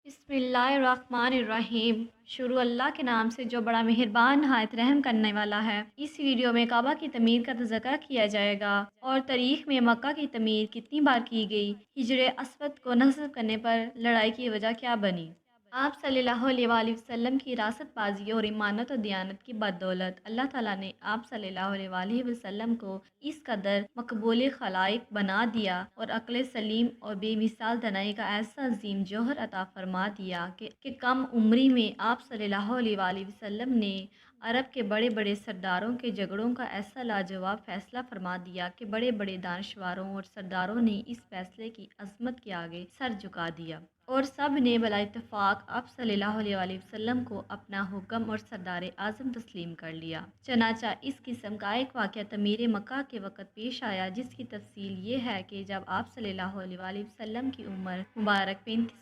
بسم اللہ الرحمن الرحیم۔ شروع اللہ کے نام سے جو بڑا مہربان نہایت رحم کرنے والا ہے۔ اس ویڈیو میں کعبہ کی تعمیر کا تذکرہ کیا جائے گا اور تاریخ میں مکہ کی تعمیر کتنی بار کی گئی، ہجر اسود کو نصب کرنے پر لڑائی کی وجہ کیا بنی۔ آپ صلی اللہ علیہ وآلہ وسلم کی راست بازی اور ایمانت و دیانت کی بدولت اللہ تعالیٰ نے آپ صلی اللہ علیہ وآلہ وسلم کو اس قدر مقبول خلائق بنا دیا اور عقل سلیم اور بے مثال دانائی کا ایسا عظیم جوہر عطا فرما دیا کہ کم عمری میں آپ صلی اللہ علیہ وآلہ وسلم نے عرب کے بڑے بڑے سرداروں کے جھگڑوں کا ایسا لاجواب فیصلہ فرما دیا کہ بڑے بڑے دانشوروں اور سرداروں نے اس فیصلے کی عظمت کے آگے سر جھکا دیا اور سب نے بلا اتفاق آپ صلی اللہ علیہ وآلہ وسلم کو اپنا حکم اور سردار اعظم تسلیم کر لیا۔ چنانچہ اس قسم کا ایک واقعہ تعمیر مکہ کے وقت پیش آیا، جس کی تفصیل یہ ہے کہ جب آپ صلی اللہ علیہ وآلہ وسلم کی عمر مبارک 35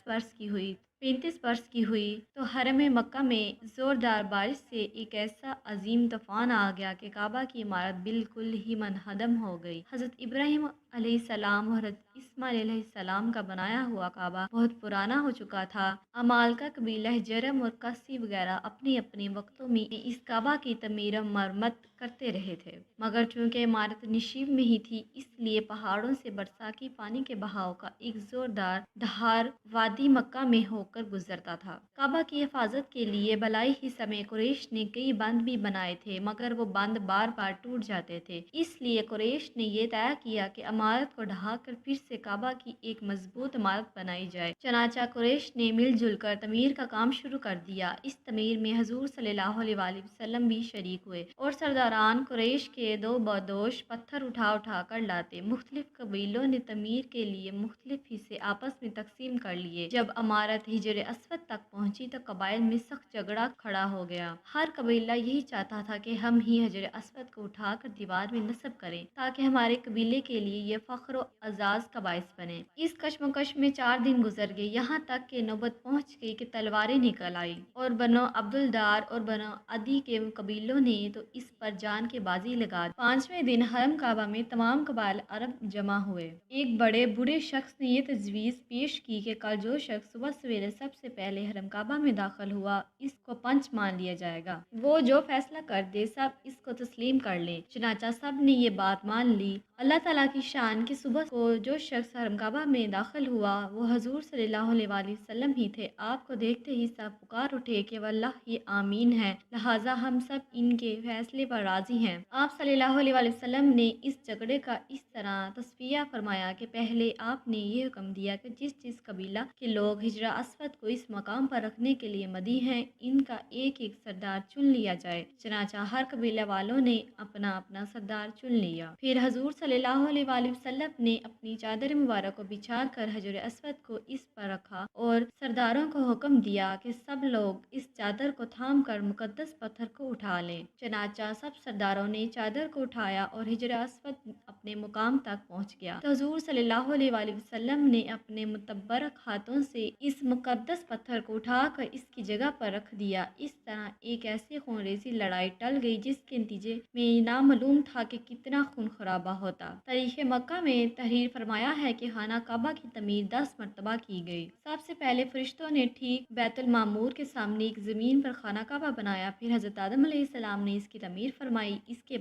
برس کی ہوئی تو حرم مکہ میں زوردار بارش سے ایک ایسا عظیم طوفان آ گیا کہ کعبہ کی عمارت بالکل ہی منہدم ہو گئی۔ حضرت ابراہیم علیہ السلام اور حضرت اسماعیل علیہ السلام کا بنایا ہوا کعبہ بہت پرانا ہو چکا تھا۔ عمالقہ قبیلہ جرم اور قسی وغیرہ اپنے اپنے وقتوں میں اس کعبہ کی تعمیر و مرمت کرتے رہے تھے، مگر چونکہ عمارت نشیب میں ہی تھی، اس لیے پہاڑوں سے برساکی پانی کے بہاؤ کا ایک زوردار دھار وادی مکہ میں ہو کر گزرتا تھا۔ کعبہ کی حفاظت کے لیے بالائی حصہ میں قریش نے کئی بند بھی بنائے تھے، مگر وہ بند بار بار ٹوٹ جاتے تھے، اس لیے قریش نے یہ طے کیا کہ عمارت کو ڈھا کر پھر سے کعبہ کی ایک مضبوط عمارت بنائی جائے۔ چنانچہ قریش نے مل جل کر تعمیر کا کام شروع کر دیا۔ اس تعمیر میں حضور صلی اللہ علیہ وآلہ وسلم بھی شریک ہوئے اور سرداران قریش کے دو بدوش پتھر اٹھا اٹھا کر لاتے۔ مختلف قبیلوں نے تعمیر کے لیے مختلف حصے آپس میں تقسیم کر لیے۔ جب عمارت حجر اسود تک پہنچی تو قبائل میں سخت جھگڑا کھڑا ہو گیا۔ ہر قبیلہ یہی چاہتا تھا کہ ہم ہی حجر اسود کو اٹھا کر دیوار میں نصب کریں تاکہ ہمارے قبیلے کے لیے یہ فخر و اعزاز کا باعث بنے۔ اس کشمکش میں 4 دن گزر گئے، یہاں تک کہ نوبت پہنچ گئی کہ تلواریں نکل آئیں اور بنو عبدالدار اور بنو عدی کے قبیلوں نے تو اس پر جان کی بازی لگا دی۔ 5ویں دن حرم کعبہ میں تمام قبائل عرب جمع ہوئے۔ ایک بڑے بوڑھے شخص نے یہ تجویز پیش کی کہ کل جو شخص صبح سویرے سب سے پہلے حرم کعبہ میں داخل ہوا، اس کو پنچ مان لیا جائے گا۔ وہ جو فیصلہ کر دے سب اس کو تسلیم کر لیں۔ چنانچہ سب نے یہ بات مان لی۔ اللہ تعالیٰ کی شان کہ صبح کو جو شخص حرم کعبہ میں داخل ہوا وہ حضور صلی اللہ علیہ وآلہ وسلم ہی تھے۔ آپ کو دیکھتے ہی سب پکار اٹھے کہ واللہ یہ آمین ہے، لہٰذا ہم سب ان کے فیصلے پر راضی ہیں۔ آپ صلی اللہ علیہ وآلہ وسلم نے اس جھگڑے کا اس طرح تصفیہ فرمایا کہ پہلے آپ نے یہ حکم دیا کہ جس جس قبیلہ کے لوگ حجر اسود کو اس مقام پر رکھنے کے لیے مدعی ہیں، ان کا ایک ایک سردار چن لیا جائے۔ چنانچہ ہر قبیلہ والوں نے اپنا اپنا سردار چن لیا۔ پھر حضور صلی اللہ علیہ وآلہ وسلم نے اپنی چادر مبارک کو بچھا کر حجر اسود کو اس پر رکھا اور سرداروں کو حکم دیا کہ سب لوگ اس چادر کو تھام کر مقدس پتھر کو اٹھا لیں۔ چنانچہ سب سرداروں نے چادر کو اٹھایا اور حجر اسود اپنے مقام تک پہنچ گیا تو حضور صلی اللہ علیہ وآلہ وسلم نے اپنے متبرک ہاتھوں سے اس مقدس پتھر کو اٹھا کر اس کی جگہ پر رکھ دیا۔ اس طرح ایک ایسی خونریزی لڑائی ٹل گئی جس کے نتیجے میں نامعلوم تھا کہ کتنا خون خرابہ ہوتا۔ تاریخ مکہ میں تحریر فرمایا ہے کہ خانہ کعبہ کی تعمیر 10 مرتبہ کی گئی۔ سب سے پہلے فرشتوں نے ٹھیک بیت المعمور کے سامنے ایک زمین پر خانہ کعبہ بنایا، پھر حضرت آدم علیہ السلام نے اس کی تعمیر فرمائی۔ اس کے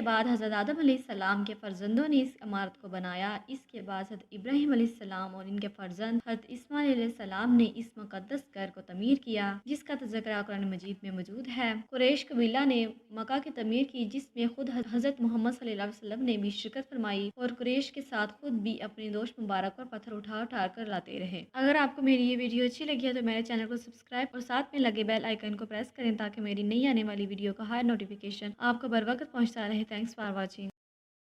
بعد حضرت آدم علیہ السلام کے فرزندوں نے اس عمارت کو بنایا۔ اس کے بعد حضرت ابراہیم علیہ السلام اور ان کے فرزند حضرت اسماعیل علیہ السلام نے اس مقدس گھر کو تعمیر کیا، جس کا تذکرہ قرآن مجید میں موجود ہے۔ قریش قبیلہ نے مکہ کی تعمیر کی، جس میں خود حضرت محمد صلی اللہ علیہ وسلم نے بھی شرکت فرمائی اور قریش کے ساتھ خود بھی اپنے دوست مبارک پر پتھر اٹھا اٹھا کر لاتے رہے۔ اگر آپ کو میری یہ ویڈیو اچھی لگی ہے تو میرے چینل کو سبسکرائب اور ساتھ میں لگے بیل آئیکن کو پریس کریں تاکہ میری نئی آنے والی ویڈیو کا ہر نوٹیفیکیشن آپ کو بر وقت پہنچتا رہے۔ Thanks for watching.